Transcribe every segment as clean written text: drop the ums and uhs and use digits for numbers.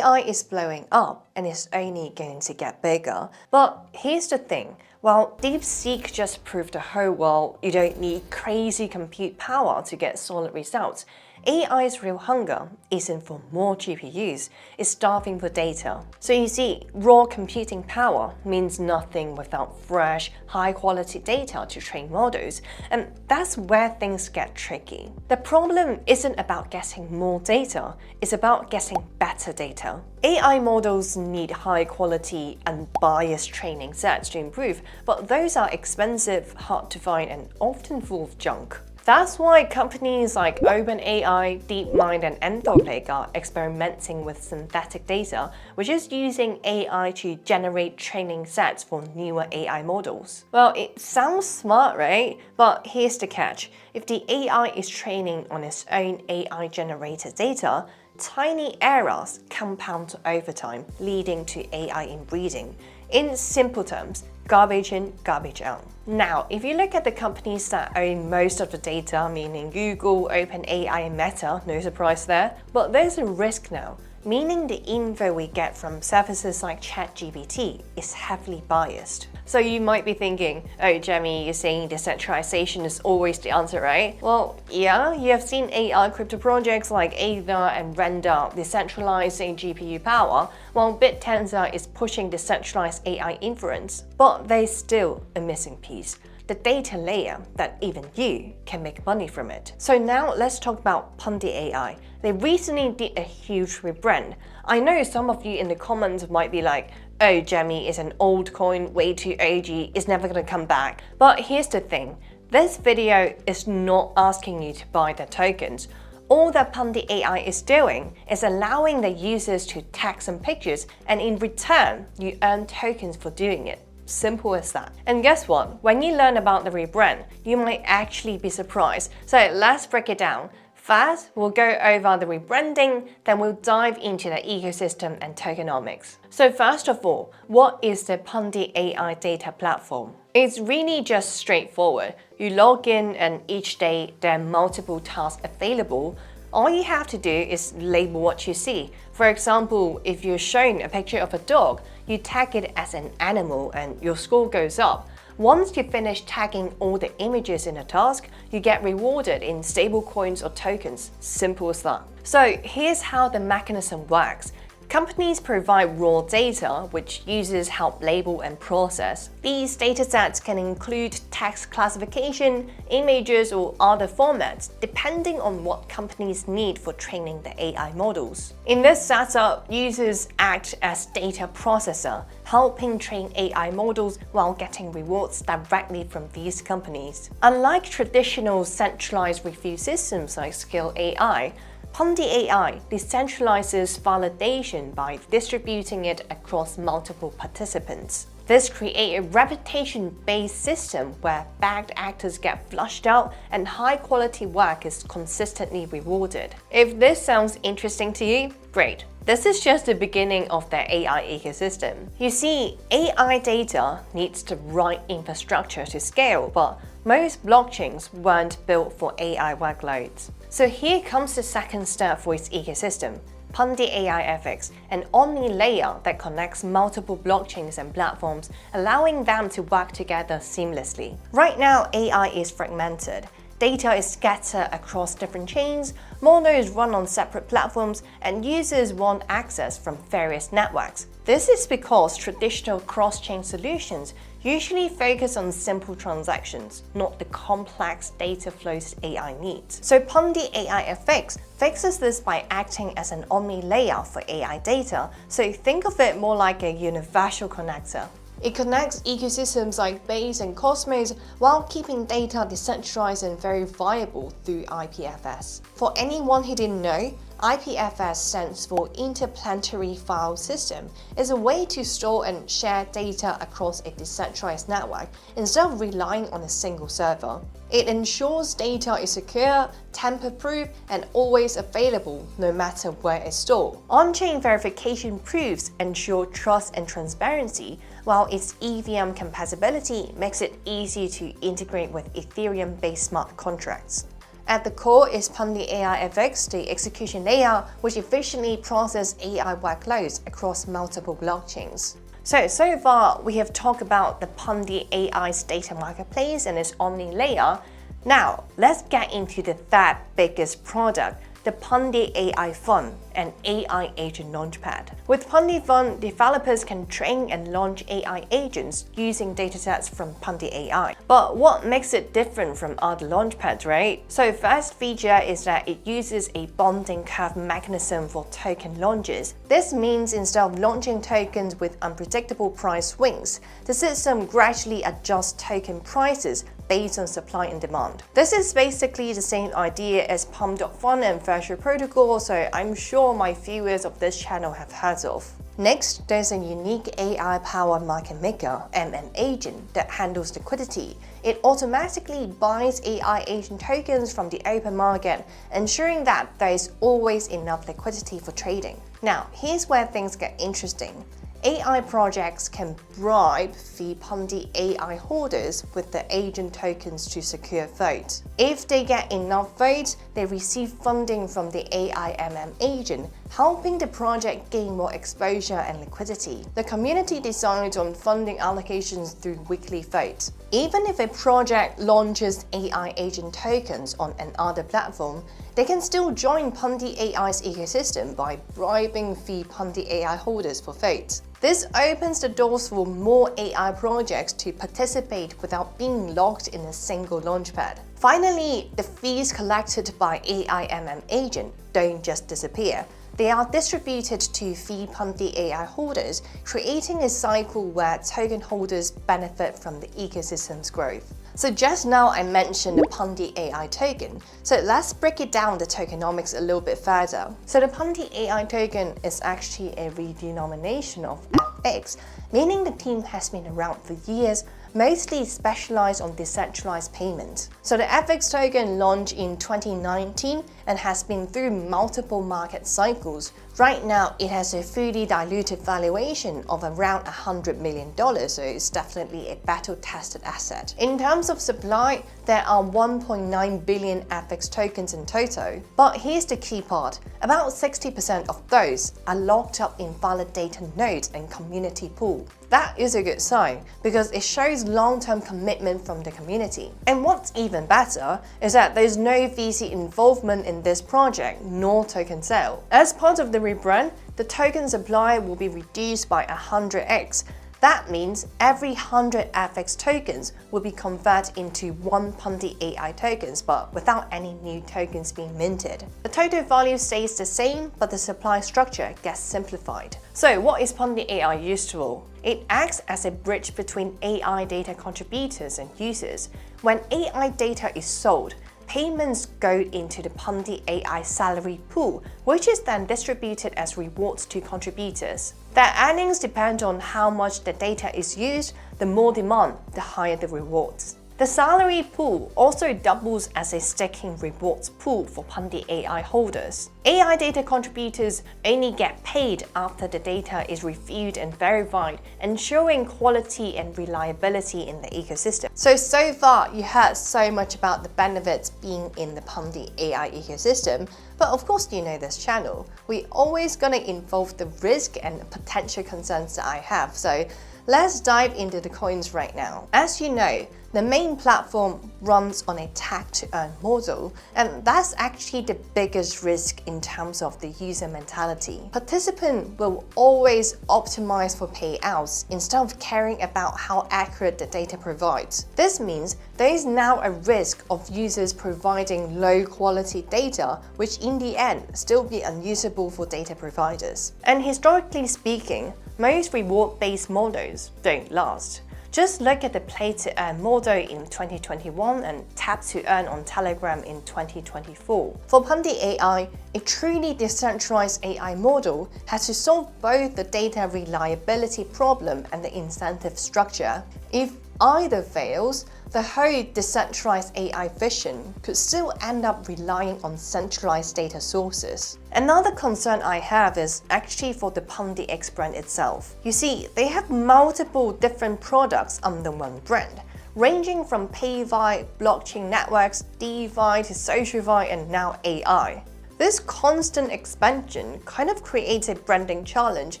AI is blowing up and it's only going to get bigger. But here's the thing. While DeepSeek just proved the whole world you don't need crazy compute power to get solid results, AI's real hunger isn't for more GPUs, it's starving for data. So you see, raw computing power means nothing without fresh, high-quality data to train models, and that's where things get tricky. The problem isn't about getting more data, it's about getting better data. AI models need high-quality, unbiased training sets to improve, but those are expensive, hard to find, and often full of junk. That's why companies like OpenAI, DeepMind, and Anthropic are experimenting with synthetic data, which is using AI to generate training sets for newer AI models. Well, it sounds smart, right? But here's the catch. If the AI is training on its own AI-generated data, tiny errors compound over time, leading to AI inbreeding. In simple terms, garbage in, garbage out. Now, if you look at the companies that own most of the data, meaning Google, OpenAI, and Meta, no surprise there, but there's a risk now, meaning the info we get from services like ChatGPT is heavily biased. So you might be thinking, oh Jamie, you're saying decentralization is always the answer, right? Well, yeah, you have seen AI crypto projects like Aether and Render decentralizing GPU power, while BitTensor is pushing decentralized AI inference. But there's still a missing piece. The data layer that even you can make money from it. So now let's talk about PUNDIAI. They recently did a huge rebrand. I know some of you in the comments might be like, oh Jamie, it's an old coin, way too OG, it's never gonna come back. But here's the thing, this video is not asking you to buy their tokens. All that PUNDIAI is doing is allowing the users to tag some pictures, and in return, you earn tokens for doing it. Simple as that. And guess what? When you learn about the rebrand, you might actually be surprised. So let's break it down. First, we'll go over the rebranding, then we'll dive into the ecosystem and tokenomics. So first of all, what is the PUNDIAI data platform? It's really just straightforward. You log in and each day there are multiple tasks available. All you have to do is label what you see. For example, if you're shown a picture of a dog, you tag it as an animal and your score goes up. Once you finish tagging all the images in a task, you get rewarded in stable coins or tokens. Simple as that. So here's how the mechanism works. Companies provide raw data, which users help label and process. These datasets can include text classification, images, or other formats, depending on what companies need for training the AI models. In this setup, users act as data processor, helping train AI models while getting rewards directly from these companies. Unlike traditional centralized review systems like Skill AI, PUNDIAI decentralizes validation by distributing it across multiple participants. This creates a reputation-based system where bad actors get flushed out and high-quality work is consistently rewarded. If this sounds interesting to you, great. This is just the beginning of the AI ecosystem. You see, AI data needs the right infrastructure to scale, but most blockchains weren't built for AI workloads. So here comes the second step for its ecosystem, PUNDIAI FX, an omnilayer that connects multiple blockchains and platforms, allowing them to work together seamlessly. Right now, AI is fragmented. Data is scattered across different chains, models run on separate platforms, and users want access from various networks. This is because traditional cross-chain solutions usually focus on simple transactions, not the complex data flows AI needs. So PUNDIAI FX fixes this by acting as an omnilayer for AI data, so think of it more like a universal connector. It connects ecosystems like Base and Cosmos while keeping data decentralized and verifiable through IPFS. For anyone who didn't know, IPFS stands for Interplanetary File System. It's a way to store and share data across a decentralized network instead of relying on a single server. It ensures data is secure, tamper-proof, and always available no matter where it's stored. On-chain verification proofs ensure trust and transparency, while its EVM compatibility makes it easy to integrate with Ethereum-based smart contracts. At the core is PUNDIAI FX, the execution layer, which efficiently processes AI workloads across multiple blockchains. So far, we have talked about the PUNDIAI's data marketplace and its Omni layer. Now, let's get into the third biggest product, the Pundi AI Fund, an AI agent launchpad. With Pundi Fund, developers can train and launch AI agents using datasets from Pundi AI. But what makes it different from other launchpads, right? So first feature is that it uses a bonding curve mechanism for token launches. This means instead of launching tokens with unpredictable price swings, the system gradually adjusts token prices based on supply and demand. This is basically the same idea as Pump.Fund and Virtual Protocol, so I'm sure my viewers of this channel have heard of. Next, there's a unique AI-powered market maker and an agent that handles liquidity. It automatically buys AI agent tokens from the open market, ensuring that there is always enough liquidity for trading. Now, here's where things get interesting. AI projects can bribe the Pundi AI holders with the agent tokens to secure votes. If they get enough votes, they receive funding from the AIMM agent, helping the project gain more exposure and liquidity. The community decides on funding allocations through weekly votes. Even if a project launches AI agent tokens on another platform, they can still join Pundi AI's ecosystem by bribing the Pundi AI holders for votes. This opens the doors for more AI projects to participate without being locked in a single launchpad. Finally, the fees collected by AIMM agent don't just disappear. They are distributed to the Pundi AI holders, creating a cycle where token holders benefit from the ecosystem's growth. So just now I mentioned the Pundi AI token, so let's break it down the tokenomics a little bit further. So the Pundi AI token is actually a redenomination of FX, meaning the team has been around for years, mostly specialized on decentralized payments. So the FX token launched in 2019 and has been through multiple market cycles. Right now, it has a fully diluted valuation of around $100 million, so it's definitely a battle-tested asset. In terms of supply, there are 1.9 billion FX tokens in total. But here's the key part. About 60% of those are locked up in validated nodes and community pool. That is a good sign because it shows long-term commitment from the community. And what's even better is that there's no VC involvement in this project nor token sale. As part of the rebrand, the token supply will be reduced by 100x. That means every 100 FX tokens will be converted into one Pundi AI tokens, but without any new tokens being minted. The total value stays the same, but the supply structure gets simplified. So what is Pundi AI used for? It acts as a bridge between AI data contributors and users. When AI data is sold, payments go into the Pundi AI salary pool, which is then distributed as rewards to contributors. Their earnings depend on how much the data is used. The more demand, the higher the rewards. The salary pool also doubles as a staking rewards pool for Pundi AI holders. AI data contributors only get paid after the data is reviewed and verified, ensuring quality and reliability in the ecosystem. So far, you heard so much about the benefits being in the Pundi AI ecosystem, but of course you know this channel. We're always gonna involve the risk and potential concerns that I have, so let's dive into the coins right now. As you know, the main platform runs on a tag-to-earn model, and that's actually the biggest risk in terms of the user mentality. Participants will always optimize for payouts instead of caring about how accurate the data provides. This means there is now a risk of users providing low-quality data, which in the end still be unusable for data providers. And historically speaking, most reward-based models don't last. Just look at the play-to-earn model in 2021 and tap-to-earn on Telegram in 2024. For Pundi AI, a truly decentralized AI model has to solve both the data reliability problem and the incentive structure. If either fails, the whole decentralized AI vision could still end up relying on centralized data sources. Another concern I have is actually for the PundiX brand itself. You see, they have multiple different products under one brand. ranging from PayFi, blockchain networks, DeFi to SocialFi, and now AI. This constant expansion kind of creates a branding challenge,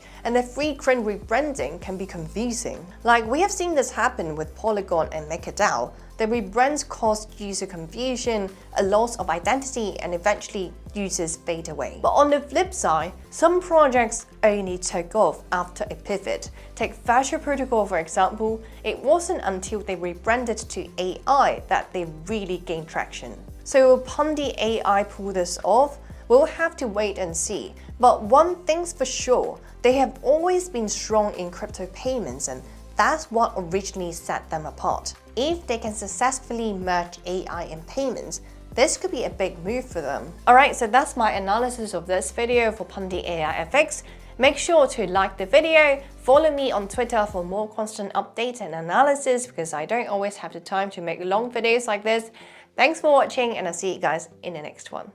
and the frequent rebranding can be confusing. Like, we have seen this happen with Polygon and MakerDAO. The rebrands cause user confusion, a loss of identity, and eventually users fade away. But on the flip side, some projects only took off after a pivot. Take Fascia Protocol for example. It wasn't until they rebranded to AI that they really gained traction. So will Pundi AI pull this off? We'll have to wait and see. But one thing's for sure, they have always been strong in crypto payments, and that's what originally set them apart. If they can successfully merge AI and payments, this could be a big move for them. Alright, so that's my analysis of this video for Pundi AI FX. Make sure to like the video, follow me on Twitter for more constant updates and analysis because I don't always have the time to make long videos like this. Thanks for watching, and I'll see you guys in the next one.